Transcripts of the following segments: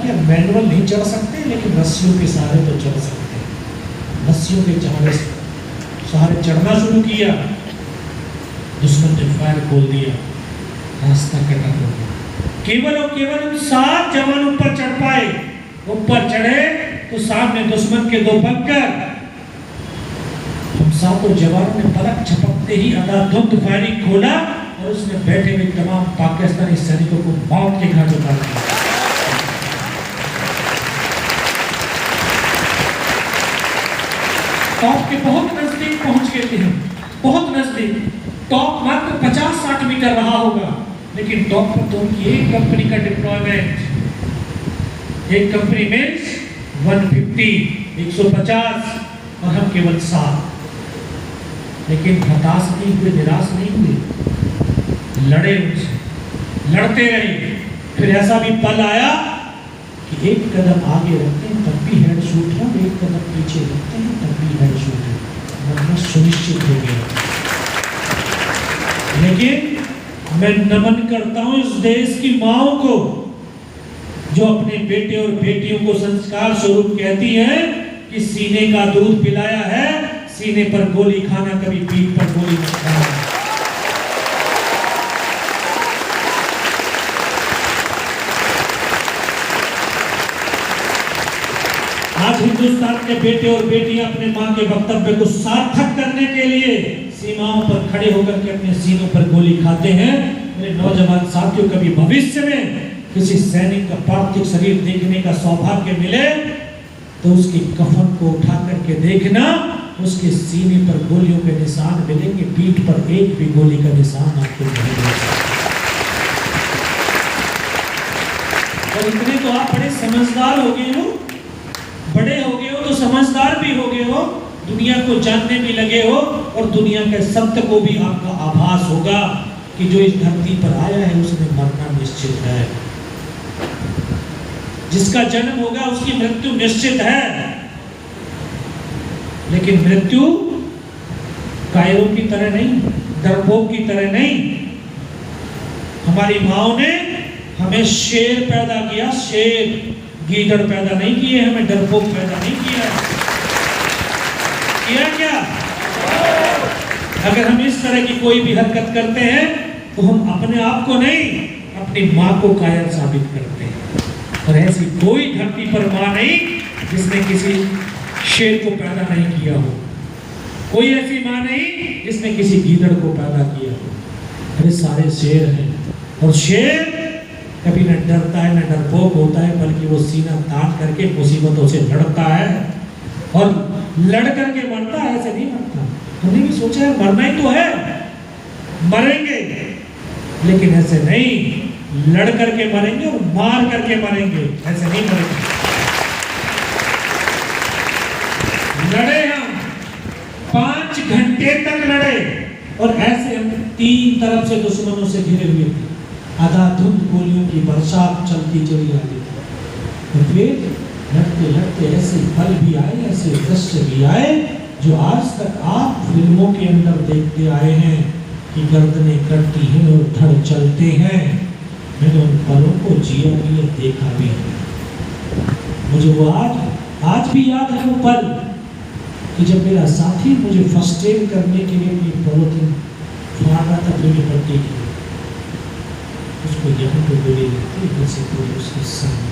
कि मैनुअल नहीं चढ़ सकते, लेकिन रस्सियों के सहारे तो चढ़ सकते हैं। रस्सियों के सहारे चढ़ना शुरू किया, दुश्मन ने फायर खोल दिया, रास्ता कटा हो गया। केवल और केवल उन 7 जवान ऊपर चढ़ पाए। ऊपर चढ़े तो सामने दुश्मन के 2 बंकर। हम 7 जवानों ने पलक झपकते ही अंधाधुंध फायरिंग खोला और उसने बैठे हुए तमाम पाकिस्तानी सैनिकों को मौत के घाट उतार दिया। टॉप के बहुत नजदीक पहुंच गए थे, बहुत नजदीक। टॉप मात्र 50-60 मीटर रहा होगा, लेकिन टॉप पर तो उनकी एक कंपनी का डिप्लॉयमेंट, एक कंपनी में 150, 150 और हम केवल 7। लेकिन हताश नहीं हुए, निराश नहीं हुए, लड़े उनसे, लड़ते रहे। फिर ऐसा भी पल आया कि एक कदम आगे रखते हैं तब भी हेड शूट है, एक कदम पीछे रखते हैं तब भी हेड शूट है, मरना सुनिश्चित हो गया। लेकिन मैं नमन करता हूं इस देश की माओं को, जो अपने बेटे और बेटियों को संस्कार स्वरूप कहती हैं कि सीने का दूध पिलाया है, सीने पर गोली खाना, कभी पीठ पर गोली मत खाना। आज हिंदुस्तान के बेटे और बेटियां अपने मां के वक्तव्य को सार्थक करने के लिए सीमाओं पर खड़े होकर के अपने सीनों पर गोली खाते हैं। मेरे नौजवान साथियों, कभी भविष्य में किसी सैनिक का पार्थिव शरीर देखने का सौभाग्य मिले तो उसकी कफन को उठा करके देखना, उसके सीने पर गोलियों के निशान मिलेंगे, पीठ पर एक भी गोली का निशान आपको नहीं मिलेगा। और इतने तो आप बड़े समझदार हो गए हो, बड़े हो गए हो तो समझदार भी हो गए हो, दुनिया को जानने भी लगे हो और दुनिया के सत्य को भी आपका आभास होगा कि जो इस धरती पर आया है उसने मरना निश्चित है। जिसका जन्म होगा उसकी मृत्यु निश्चित है। लेकिन मृत्यु कायरों की तरह नहीं, डरपोक की तरह नहीं। हमारी माओ ने हमें शेर पैदा किया, शेर, गीदड़ पैदा नहीं किए, हमें डरपोक पैदा नहीं किया। किया क्या? अगर हम इस तरह की कोई भी हरकत करते हैं तो हम अपने आप को नहीं, अपनी मां को कायर साबित करते हैं। और ऐसी कोई धरती पर मां नहीं जिसने किसी शेर को पैदा नहीं किया हो, कोई ऐसी मां नहीं जिसने किसी गीदड़ को पैदा किया हो। अरे सारे शेर हैं, और शेर कभी न डरता है न डरपोक होता है, बल्कि वो सीना तान करके मुसीबतों से लड़ता है और लड़ करके मरता है। ऐसे नहीं मरता। हमने भी सोचा है मरना ही तो है, मरेंगे, लेकिन ऐसे नहीं, लड़ करके मरेंगे और मार करके मरेंगे, ऐसे नहीं मरेंगे। लड़े हम 5 घंटे तक लड़े, और ऐसे हम 3 तरफ से दुश्मनों से घिरे हुए थे। अंधाधुंध गोलियों की बरसात चलती चली आ रही थी। तो फिर लड़ते लड़ते ऐसे पल भी आए, ऐसे दृश्य भी आए जो आज तक आप फिल्मों के अंदर देखते आए हैं कि गर्दनें कटती हैं और धड़ चलते हैं। मैंने उन पलों को जिया भी है, देखा भी है। मुझे वो आज भी याद है वो पल कि जब मेरा साथी मुझे फर्स्ट एड करने के लिए अपनी पॉलिथीन फाड़ रहा था अपनी पट्टी की, उसको यहाँ पे गोली लगती है, जैसे पूरे उसके सामने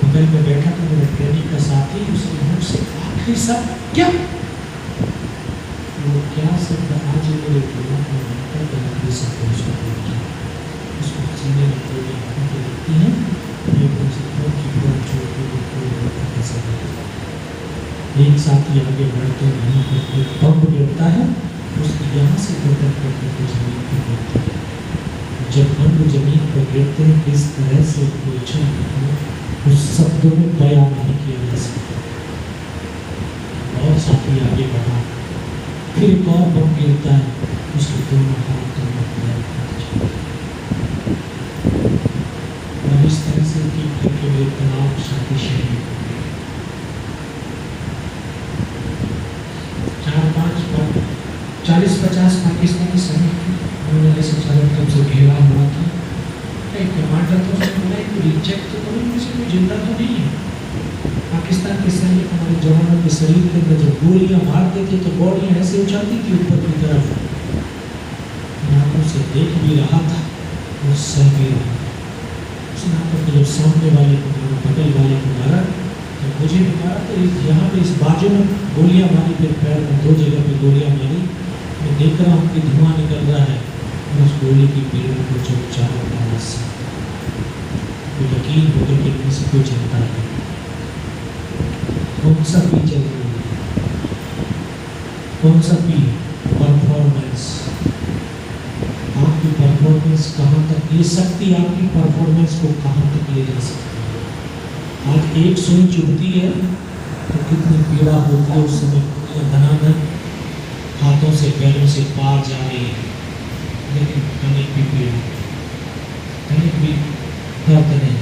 बगल में बैठा था मेरा ट्रेनिंग का साथी, उसके मुंह से आखिरी शब्द क्या, वो क्या शब्द आज मेरे दिमाग में रहता है, आखिरी शब्द उसको बोलता है, उसको सीने में गोली आंखों पे लगती है, ये मुझसे बहुत की बहुत छोड़ के कोई कैसा लगता है। एक साथी आगे बढ़ते नहीं करते, बम गिरता है, उसकी यहाँ से गर्दन करके जमीन पर गिरती है। जब बम जमीन पर गिरते हैं किस तरह से पूछा उस शब्दों में बयान नहीं किया जा सकता। और साथी आगे बढ़ा, फिर एक और बम गिरता है, उसके दोनों हाथ दोनों पैर कट जाते हैं। और इस तरह से ठीक करके मेरे तमाम साथी शहीद हो गए। 40-50 पाकिस्तानी सैनिक उन्होंने ऐसे चारों तरफ से घेर मारे तो रिजेक्ट तो करो, इनमें से कोई जिंदा तो नहीं है। पाकिस्तान के सैनिक हमारे जवानों के शरीर के अंदर जब गोलियां मारते थे तो बॉडी ऐसे उछलती थी ऊपर की तरफ। आंखों से देख भी रहा था और सह भी रहा था। उस आंखों को जब सामने वाले को मारा, बगल वाले को मारा, तो मुझे भी मारा तो यहाँ पे इस बाजू में गोलियां मारी, फिर पैर में 2 जगह पे गोलियां मारी। मैं देख रहा हूँ कि धुआं निकल रहा है और उस गोली की पीड़ को जो चारों तरफ से तो यकीन होगा कि इनमें से कोई चिंता है। कौन सा पी चल रही है, कौन सा पी? परफॉर्मेंस। आपकी परफॉर्मेंस कहाँ तक, ये शक्ति आपकी परफॉर्मेंस को कहाँ तक ले जा सकती है। आज एक सुई चुभती है तो कितनी पीड़ा होती है, उस समय बनाना हाथों से पैरों से पार जा रही है, लेकिन अनेक भी पीड़ा, अनेक भी दर्द नहीं।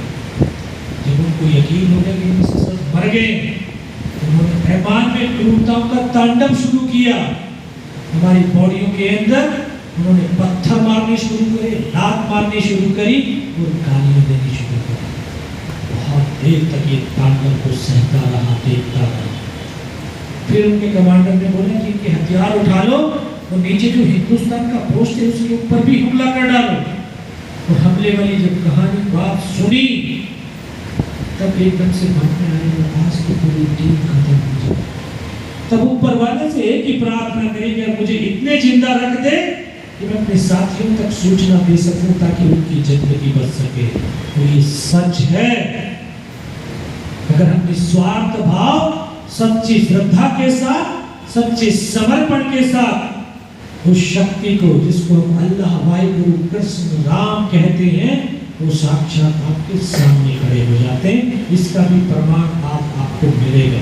जब उनको यकीन हो गया कि इनसे सब मर गए, उन्होंने ऐमान में क्रूरताओं का तांडव शुरू किया। हमारी बॉडियों के अंदर उन्होंने पत्थर मारने शुरू करे, लात मारने शुरू करी और गालियां देनी शुरू करी। बहुत देर तक ये तांडव को सहता रहा, देखता रहा। फिर उनके कमांडर ने बोला कि इनके हथियार उठा लो और नीचे जो हिंदुस्तान का पोस्ट है उसके ऊपर भी हमला कर डालो। और हमले वाली जब कहानी बात सुनी तब एकदम से मन में आया, आज की पूरी टीम खत्म हो जाए। तब ऊपर वाले से एक ही प्रार्थना करी कि मुझे इतने जिंदा रख दे कि मैं अपने साथियों तक सूचना दे सकूं ताकि उनकी जिंदगी बच सके। तो ये सच है, अगर हम निस्वार्थ भाव, सच्ची श्रद्धा के साथ, सच्चे समर्पण के साथ उस शक्ति को जिसको हम अल्लाह, वाहिगुरु, कृष्ण, राम कहते हैं, वो साक्षात आपके सामने खड़े हो जाते हैं। इसका भी प्रमाण आज आपको मिलेगा।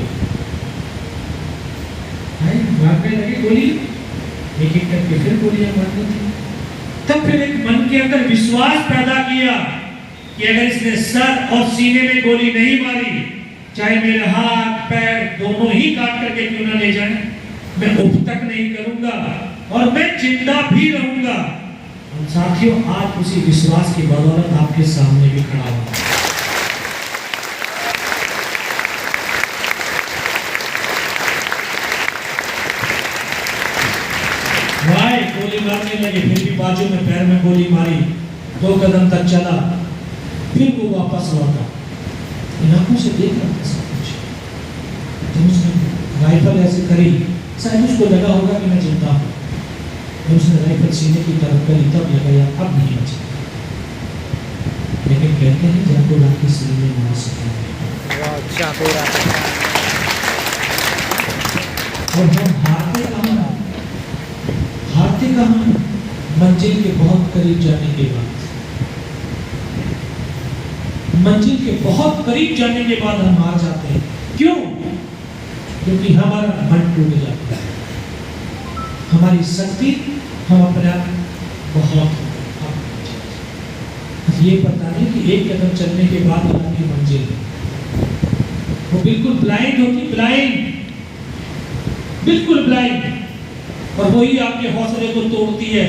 मारने लगे गोली, एक एक करके फिर गोलियां मारनी थी। तब फिर एक मन के अंदर विश्वास पैदा किया कि अगर इसने सर और सीने में गोली नहीं मारी, चाहे मेरे हाथ पैर दोनों ही काट करके क्यों ना ले जाए, मैं उप तक नहीं करूंगा और मैं जिंदा भी रहूंगा। और साथियों, आज उसी विश्वास की बदौलत आपके सामने भी खड़ा हूं। भाई गोली मारने लगे, फिर भी बाजू में पैर में गोली मारी, 2 कदम तक चला, फिर वो वापस लौटा। इन आंखों से देख रहा था सब कुछ। जब उसने राइफल ऐसे करी, शायद उसको लगा होगा कि मैं जिंदा हूँ। जब उसने राइफल सीने की तरफ करी तब लगा यार अब नहीं बचा। लेकिन कहते हैं जब रात के सीने में मार सकते। और हम हारते कहाँ, हारते कहाँ? मंजिल के बहुत करीब जाने के बाद, मंजिल के बहुत करीब जाने के बाद हम हार जाते हैं। क्यों? क्योंकि हमारा मन टूट जाता है, हमारी शक्ति, हम अपने आप बहुत ये पता नहीं कि एक कदम चलने के बाद आपकी मंजिल वो बिल्कुल ब्लाइंड होती, ब्लाइंड, बिल्कुल ब्लाइंड, और वही आपके हौसले को तोड़ती है।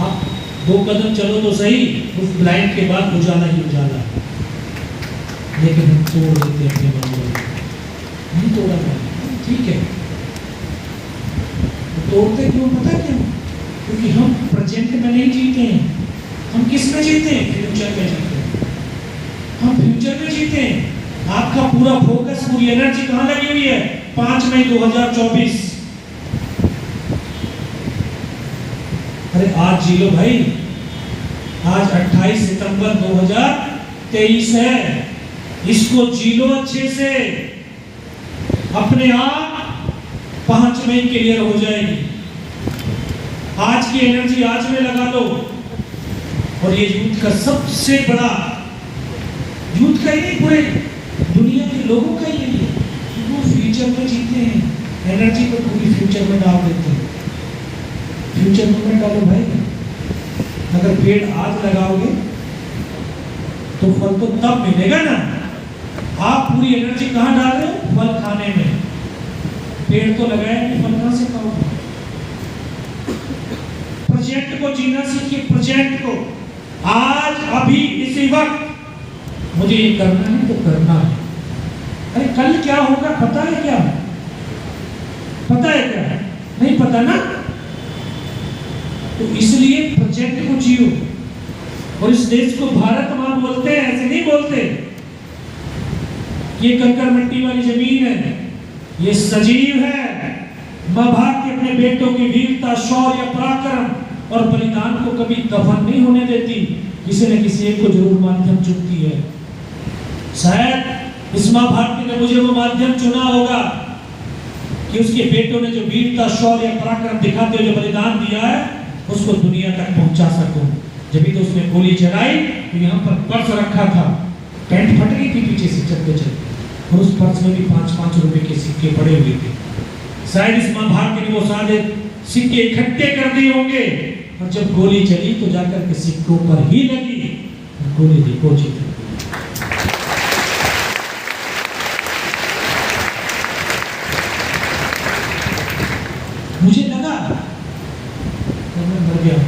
आप 2 कदम चलो तो सही, उस ब्लाइंड के बाद उजाला ही उजाला। लेकिन हम तोड़ देते हैं अपने मन को, नहीं तोड़ा जाए, ठीक है, तो तोड़ते क्यों? पता क्यों? क्योंकि हम प्रेजेंट में नहीं जीते हैं। हम किस में जीते हैं? फ्यूचर में जीते हैं। हम फ्यूचर में जीते हैं। आपका पूरा फोकस, पूरी एनर्जी कहाँ लगी हुई है? 5 मई 2024। अरे आज जी लो भाई, आज 28 सितंबर 2023 है, इसको जी लो अच्छे से। अपने आप 5 मई क्लियर हो जाएगी। आज की एनर्जी आज में लगा दो। और ये यूथ का सबसे बड़ा, यूथ का ही नहीं, पूरे दुनिया के लोगों का ही है, वो फ्यूचर में जीते हैं, एनर्जी को पूरी फ्यूचर में डाल देते हैं। फ्यूचर में डालो भाई। अगर पेड़ आज लगाओगे तो फल तो तब मिलेगा ना। आप पूरी एनर्जी कहाँ डाल रहे हो? फल खाने में। पेड़ तो लगाया नहीं, फल कहाँ से खाओगे? प्रोजेक्ट को जीना सीखिए, प्रोजेक्ट को। आज अभी इसी वक्त मुझे ये करना है तो करना है। अरे कल क्या होगा पता है क्या? पता है क्या? नहीं पता ना। तो इसलिए प्रेजेंट को जियो। और इस देश को भारत मां बोलते हैं, ऐसे नहीं बोलते। ये कंकड़ मिट्टी वाली जमीन है, ये सजीव है। मां बाप के अपने बेटों की वीरता, शौर्य, पराक्रम और बलिदान को कभी दफन नहीं होने देती। किसी न किसी एक को जरूर माध्यम चुनती है। शायद इस मां भारती ने मुझे वो माध्यम चुना होगा कि उसके बेटों ने जो वीरता, शौर्य, पराक्रम दिखाते हुए जो बलिदान दिया है उसको दुनिया तक पहुंचा सकूं। जब भी तो उसने गोली चलाई तो यहाँ पर पर्स रखा था, पैंट फट गई थी पीछे से चलते चलते, और उस पर्स में भी 5-5 रुपए के सिक्के पड़े हुए थे। शायद इस मां भारती ने वो सारे सिक्के इकट्ठे कर दिए होंगे, और जब गोली चली तो जाकर के सिक्कों पर ही लगी, गोली देखो जी। मुझे लगा तो मैं मर गया।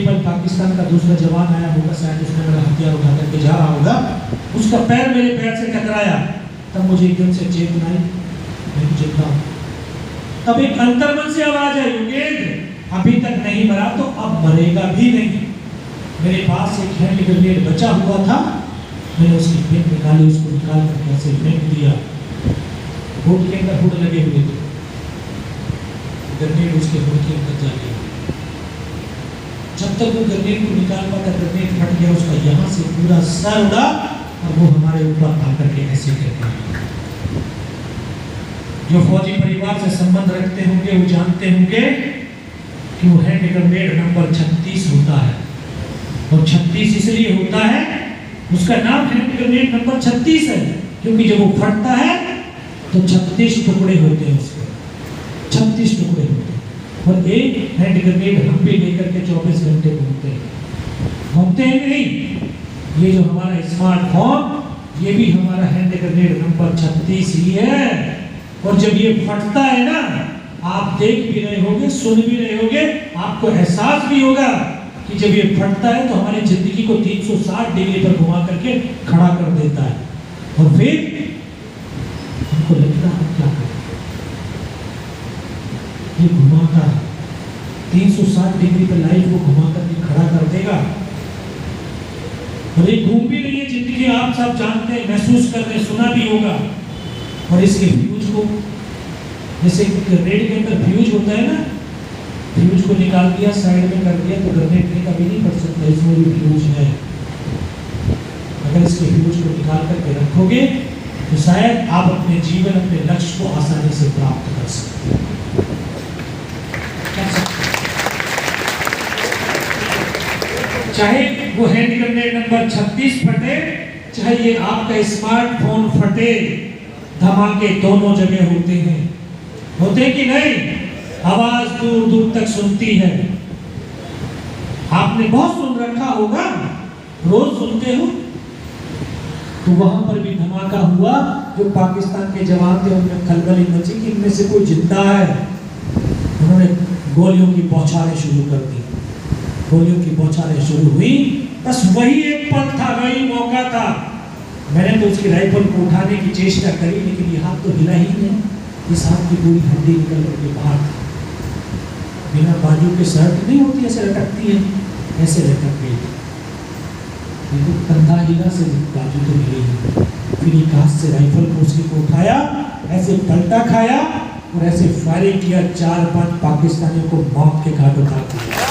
पर पाकिस्तान का दूसरा जवान आया होगा, शायद उसने मेरा हथियार उठा करके जा रहा होगा, उसका पैर मेरे पैर से टकराया, तब मुझे एकदम से चेतना आई, मैं जिंदा हूं। तब एक अंतर्मन से आवाज आई, योगेंद्र अभी तक नहीं मरा तो अब मरेगा भी नहीं। मेरे पास एक हैंड ग्रेनेड बचा हुआ था, मैंने उसकी पिन निकाली, उसको निकाल कर कैसे फेंक दिया। हुड के अंदर हुड लगे हुए थे, ग्रेनेड उसके हुड के अंदर जा गया। जब तक वो ग्रेनेड को निकाल पाता, ग्रेनेड फट गया, उसका यहाँ से पूरा सर उड़ा और वो हमारे ऊपर आकर के ऐसे करके। जो फौजी परिवार से संबंध रखते होंगे वो जानते होंगे कि वो हैंड ग्रेनेड नंबर 36 होता है, और 36 इसलिए होता है, उसका नाम हैंड ग्रेनेड नंबर 36 है क्योंकि जब वो फटता है तो 36 टुकड़े होते हैं, उसके 36 टुकड़े होते हैं। और एक हैंड ग्रेनेड हम भी लेकर के 24 घंटे घूमते हैं नहीं। ये जो हमारा स्मार्टफोन, ये भी हमारा हैंड ग्रेनेड नंबर 36 ही है। और जब ये फटता है ना, आप देख भी रहे होंगे, सुन भी रहे होंगे, आपको एहसास भी होगा कि जब ये फटता है तो हमारी जिंदगी को 360 डिग्री पर घुमा करके खड़ा कर देता है। और फिर हमको लगता है क्या करें, ये घुमाता है 360 डिग्री पर लाइफ को घुमा करके खड़ा कर देगा। और ये घूम भी रही है जिंदगी, आप सब जानते हैं, महसूस कर रहे, सुना भी होगा। और इसके फ्यूज को, जैसे ग्रेनेड के अंदर फ्यूज होता है ना, फ्यूज को निकाल दिया, साइड में कर दिया तो ग्रेनेड में कभी नहीं पड़ सकता, इसमें भी फ्यूज है। अगर इसके फ्यूज को निकाल करके रखोगे तो शायद आप अपने जीवन, अपने लक्ष्य को आसानी से प्राप्त कर सकते हैं। चाहे वो हैंड ग्रेनेड नंबर 36 फटे, चाहे ये आपका स्मार्टफोन फटे, धमाके दोनों जगह होते हैं। होते कि नहीं? आवाज दूर दूर तक सुनती है। आपने बहुत सुन रखा होगा, रोज सुनते हो। तो वहां पर भी धमाका हुआ, जो पाकिस्तान के जवान थे उनमें खलबली मची कि इनमें से कोई जिंदा है। उन्होंने गोलियों की बौछारें शुरू कर दी, गोलियों की बौछारें शुरू हुई। बस वही एक पल था, वही मौका था। मैंने तो उसकी राइफल को उठाने की चेष्टा करी, लेकिन ये हाथ तो हिला ही नहीं। इस हाथ की पूरी हड्डी निकल करके बाहर था। बिना बाजू के शर्ट नहीं होती, ऐसे लटकती है, ऐसे लटक गई। तो कंधा हिला से बाजू तो हिली नहीं। फिर एक हाथ से राइफल को उसकी को उठाया, ऐसे पलटा खाया और ऐसे फायरिंग किया। 4-5 पाकिस्तानियों को मौत के घाट उतार दिया।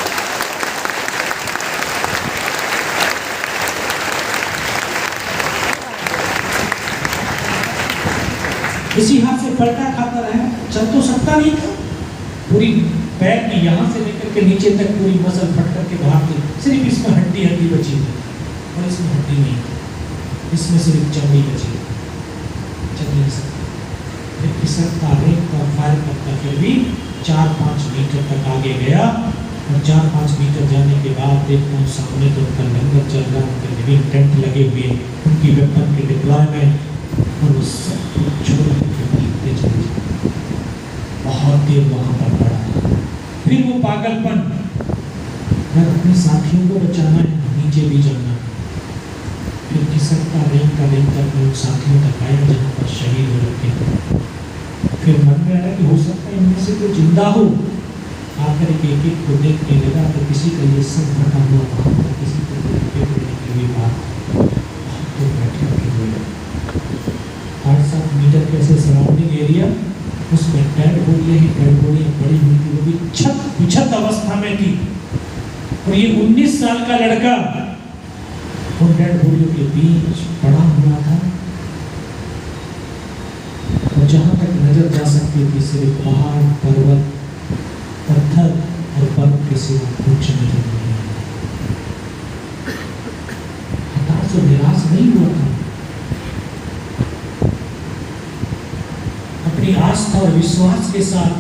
इसी हाथ से पलटा खाता रहा, चल तो सकता नहीं था। पूरी पैर की यहाँ से लेकर के नीचे तक पूरी मसल फट करके बाहर थी, सिर्फ इसमें हड्डी बची थी और इसमें हड्डी नहीं, इसमें सिर्फ चमड़ी बची, चल नहीं सकती। फिर फिसलता रेंगता फायर करता, फिर भी 4-5 मीटर तक आगे गया। और 4-5 मीटर जाने के बाद देखता हूँ सामने तो उनका लंगर चल रहा, उनके लिविंग टेंट लगे हुए, उनकी वेपन की डिप्लॉयमेंट, और वो सब छोड़ के चले। बहुत देर वहां पर पड़ा। फिर वो पागलपन अगर अपने साथियों को बचाना है, नीचे भी जाना, फिर खिसकता रेंगता अपने उन साथियों तक आया जहाँ पर शहीद हो रखे। फिर मन में आया कि हो सकता है इनमें से कोई जिंदा हो। आकर एक एक को देखने लगा तो किसी का ये सब फटा हुआ वहाँ पर, किसी को के लिए बात तो बैठे हुए 8-7 मीटर कैसे सराउंडिंग एरिया, उसमें डेड बॉडियाँ पड़ी हुई थी, वो भी छत अवस्था में थी। और ये 19 साल का लड़का उन डेड बॉडियों के बीच पड़ा हुआ था। और जहां तक नजर जा सकती थी सिर्फ पहाड़, पर्वत, पत्थर और बर्फ के सिवा कुछ नजर नहीं आया। हताश और निराश नहीं हुआ था, अपनी आस्था और विश्वास के साथ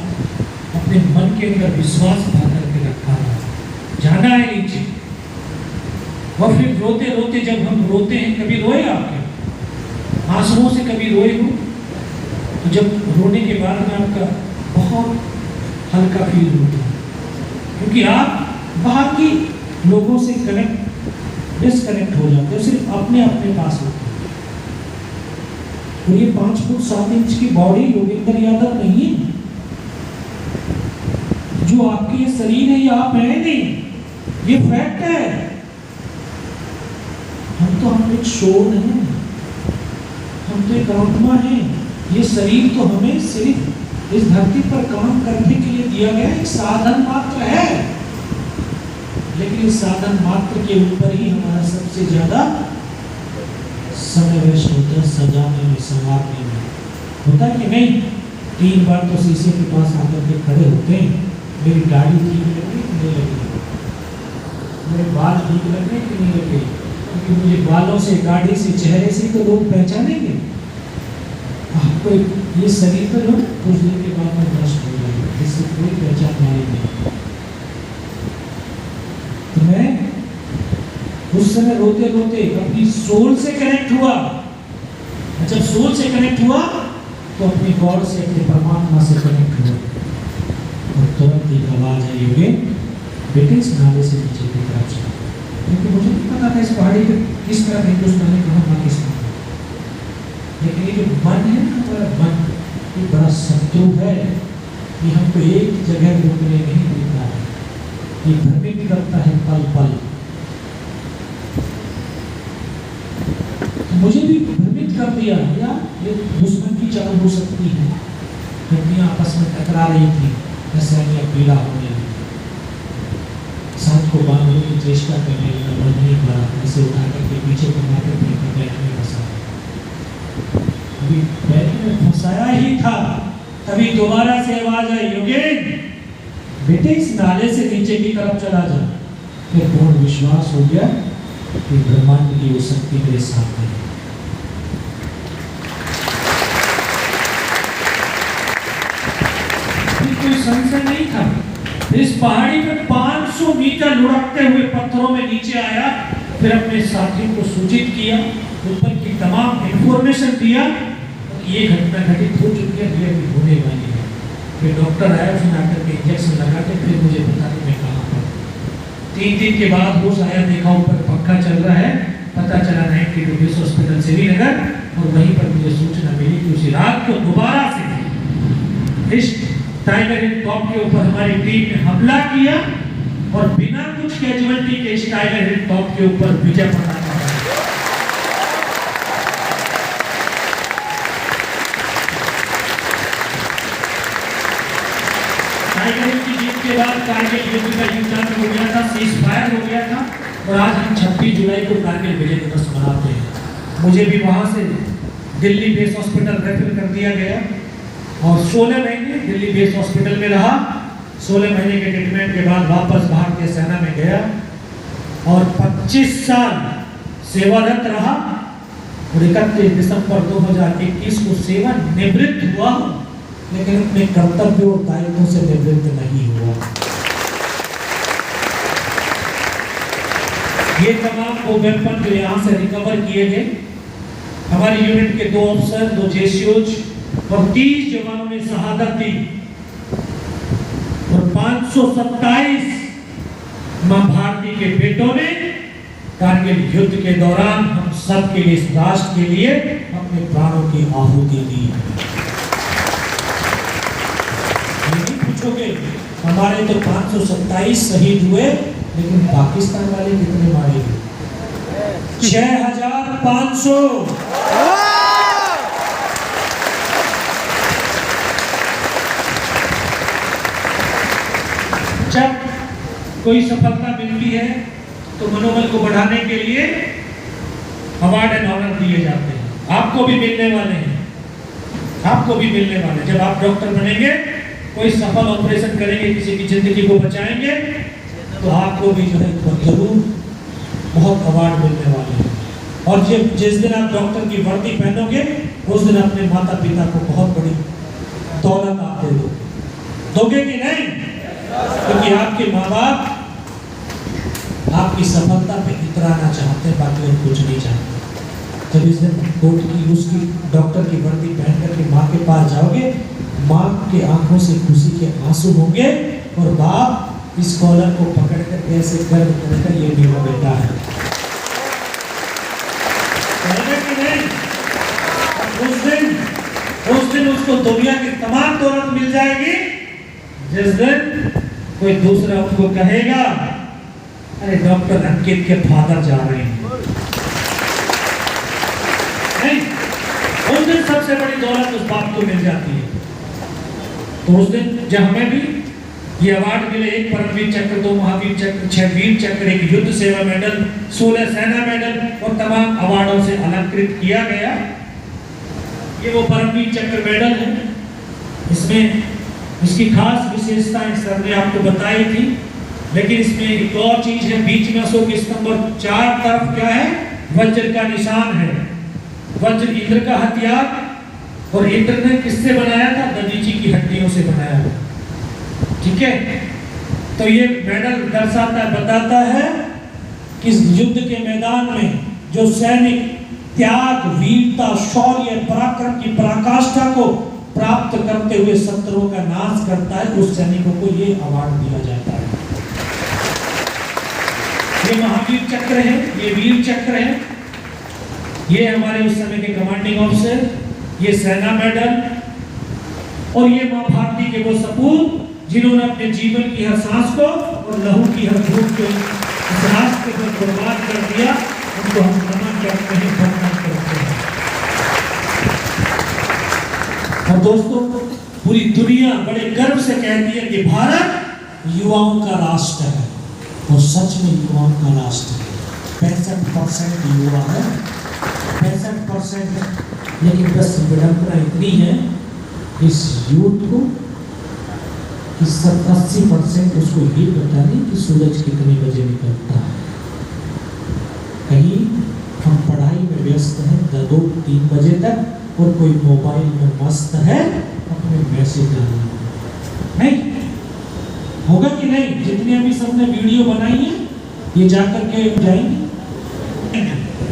अपने मन के अंदर विश्वास भर करके रखा था, जाना है नीचे। और फिर रोते रोते, जब हम रोते हैं, कभी रोए आपके आंसुओं से, कभी रोए हो? तो जब रोने के बाद में आपका बहुत हल्का फील होता है, क्योंकि आप बाकी लोगों से डिस्कनेक्ट हो जाते हो, सिर्फ अपने पास होते हैं। और ये 5 फुट 7 इंच की बॉडी योगेंद्र यादव नहीं है, जो आपके ये शरीर है, ये आप है नहीं, ये फैक्ट है। हम एक शोर हैं, हम तो एक आत्मा है। ये शरीर तो हमें सिर्फ इस धरती पर काम करने के लिए दिया गया एक साधन मात्र है, लेकिन इस साधन मात्र के ऊपर ही हमारा सबसे ज्यादा समय वेस्ट होता है, सजाने में, संवारने में। होता है कि नहीं? 3 बार तो शीशे के पास आकर के खड़े होते हैं, मेरी गाड़ी ठीक लगे कि नहीं लगी, मेरे बाल ठीक लगे कि नहीं लगे, क्योंकि मुझे बालों से, गाड़ी से, चेहरे से तो लोग पहचानेंगे। आपको ये शरीर पर लोग कुछ दिन के बाद में नष्ट हो जाएगा, इससे कोई पहचान वाली नहीं। तो मैं उस समय रोते रोते अपनी सोल से कनेक्ट हुआ। जब सोल से कनेक्ट हुआ तो अपनी गॉड से, अपने परमात्मा से कनेक्ट हुआ। और तुरंत एक आवाज आई, योगे बेटे इस नाले से नीचे की तरफ चला। क्योंकि मुझे नहीं पता था इस पहाड़ी पे किस तरह हिंदुस्तान ने कहा पाकिस्तान, लेकिन ये जो मन है ना, हमारा मन ये बड़ा शत्रु है। ये हमको एक जगह रुकने नहीं देता है, ये भ्रमित करता है पल पल। तो मुझे भी भ्रमित कर दिया, यार ये दुश्मन की चाल हो सकती है। हड्डियां आपस में टकरा रही थी, नसैनियां पीड़ा होने लगी, साथ को बांधने की चेष्टा करने लगा, बन नहीं पड़ा, इसे उठा करके पीछे घुमाकर अपने बैग में फंसा। अभी बैग में फंसाया ही था, तभी दोबारा से आवाज आई, योगेंद्र बेटे इस नाले से नीचे की तरफ चला जा। फिर पूर्ण विश्वास हो गया कि ब्रह्मांड की वो शक्ति मेरे सामने है। कोई संशय नहीं था। इस पहाड़ी पे 500 मीटर लुढ़कते हुए पत्थरों में नीचे आया, फिर अपने साथियों को सूचित किया, ऊपर की तमाम इंफॉर्मेशन दिया कि ये घटना घटित हो चुकी है, ये भी होने वाली है। फिर डॉक्टर आया, फिर आकर के इंजेक्शन लगा के फिर मुझे बता कि मैं कहाँ पर। 3 दिन के बाद होश आया, देखा ऊपर पंखा चल रहा है, पता चला 90 रुपीज हॉस्पिटल श्रीनगर, और वहीं पर मुझे सूचना मिली कि उसी रात को दोबारा से इस टाइगर हिल टॉप के ऊपर हमारी टीम ने हमला किया और बिना कुछ कैजुअलिटी के इस टाइगर हिल टॉप के ऊपर विजय प्राप्त किया। टाइगर हिल की जीत के बाद कारगिल युद्ध का युद्ध हो गया था, सीज फायर हो गया था, और आज हम 26 जुलाई को कारगिल विजय दिवस मनाते हैं। मुझे भी वहां से दिल्ली बेस हॉस्पिटल रेफर कर दिया गया और 16 महीने दिल्ली बेस हॉस्पिटल में रहा। 16 महीने के ट्रीटमेंट के बाद वापस भारतीय सेना में गया और 25 साल सेवारत रहा, और 31 दिसंबर 2021 को सेवा निवृत्त हुआ, लेकिन अपने कर्तव्य और दायित्वों से निवृत्त नहीं हुआ। ये तमाम वो वेपन जो यहाँ से रिकवर किए गए, हमारी यूनिट के 2 अफसर, 2 जेसीओज और 30 जवानों ने शहादत दी, और 527 मां भारती के बेटों ने कारगिल युद्ध के दौरान हम सब के लिए, इस राष्ट्र के लिए अपने प्राणों की आहुति दी। नहीं पूछोगे हमारे तो 527 शहीद हुए, लेकिन पाकिस्तान वाले कितने मारे गए? 6500। जब कोई सफलता मिलती है तो मनोबल को बढ़ाने के लिए अवार्ड एंड ऑनर दिए जाते हैं। आपको भी मिलने वाले हैं, आपको भी मिलने वाले। जब आप डॉक्टर बनेंगे, कोई सफल ऑपरेशन करेंगे, किसी की जिंदगी को बचाएंगे, तो आपको भी जो है जरूर बहुत अवार्ड मिलने वाले हैं। और जिस दिन आप डॉक्टर की वर्दी पहनोगे, उस दिन अपने माता पिता को बहुत बड़ी दौलत आप दे दोगे कि नहीं? क्योंकि आपके माँ बाप आपकी सफलता पे इतराना चाहते हैं, बाकी और कुछ नहीं चाहते। जब इस दिन कोर्ट की उसकी डॉक्टर की वर्दी पहन करके माँ के पास जाओगे, माँ के आंखों से खुशी के आंसू होंगे और बाप इस कॉलर को पकड़ कर ऐसे गर्व करेगा, ये मेरा बेटा है। कि नहीं? उस दिन उसको दुनिया की तमाम दौलत मिल जाएगी, जिस दिन कोई दूसरा उनको कहेगा अरे डॉक्टर अंकित के फादर जा रहे हैं। नहीं, उस दिन सबसे बड़ी दौलत उस बाप को मिल जाती है। तो उस दिन जब हमें भी ये अवार्ड मिले, एक परमवीर चक्र, 2 महावीर चक्र, 6 वीर चक्र, एक युद्ध सेवा मेडल, 16 सेना मेडल और तमाम अवार्डों से अलंकृत किया गया। ये वो परमवीर चक्र मेडल है। इसमें इसकी खास विशेषताएं सर ने आपको बताई थी, लेकिन इसमें एक और चीज है, बीच में अशोक स्तंभ और 4 तरफ क्या है? वज्र का निशान है। वज्र इंद्र का हथियार, और इंद्र ने किससे बनाया था? दधीची की हड्डियों से बनाया था। ठीक है, तो ये मेडल दर्शाता है, बताता है कि युद्ध के मैदान में जो सैनिक त्याग, वीरता, शौर्य, पराक्रम की पराकाष्ठा को प्राप्त करते हुए शत्रुओं का नाश करता है, उस सैनिकों को ये अवार्ड दिया जाता है। ये महावीर चक्र है, ये वीर चक्र है, ये हमारे उस समय के कमांडिंग ऑफिसर, ये सेना मेडल, और ये मां भारती के वो सपूत जिन्होंने अपने जीवन की हर सांस को और लहू की हर बूंद को इस राष्ट्र को बर्बाद कर दिया। उनको हम नमन करते हैं, वंदन करते हैं। और दोस्तों, पूरी दुनिया बड़े गर्व से कहती है कि भारत युवाओं का राष्ट्र है, और सच में युवाओं का राष्ट्र है। 65% युवा है, 65%। लेकिन बस विडंबना इतनी है इस यूथ को कि 80% उसको ये पता नहीं कि सूरज कितने बजे निकलता है। कहीं हम पढ़ाई में व्यस्त हैं 2-3 बजे तक, और कोई मोबाइल में मस्त है अपने मैसेज डालने में। नहीं होगा कि नहीं? जितने अभी सबने वीडियो बनाई है, ये जाकर के जाएंगे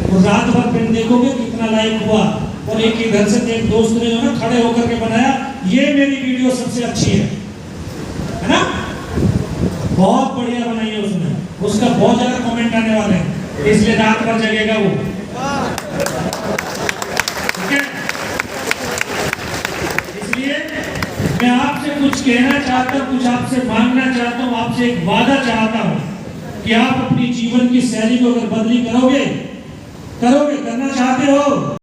और रात भर फिर देखोगे कितना लाइक हुआ। और एक इधर से एक दोस्त ने जो ना खड़े होकर के बनाया, ये मेरी वीडियो सबसे अच्छी है ना? बहुत बढ़िया बनाई है उसने, उसका बहुत ज्यादा कमेंट आने वाले हैं, इसलिए रात भर जगेगा वो। ठीक है, इसलिए मैं आपसे कुछ कहना चाहता हूँ, कुछ आपसे मांगना चाहता हूँ, आपसे एक वादा चाहता हूँ कि आप अपनी जीवन की शैली को अगर बदली करोगे, करना चाहते हो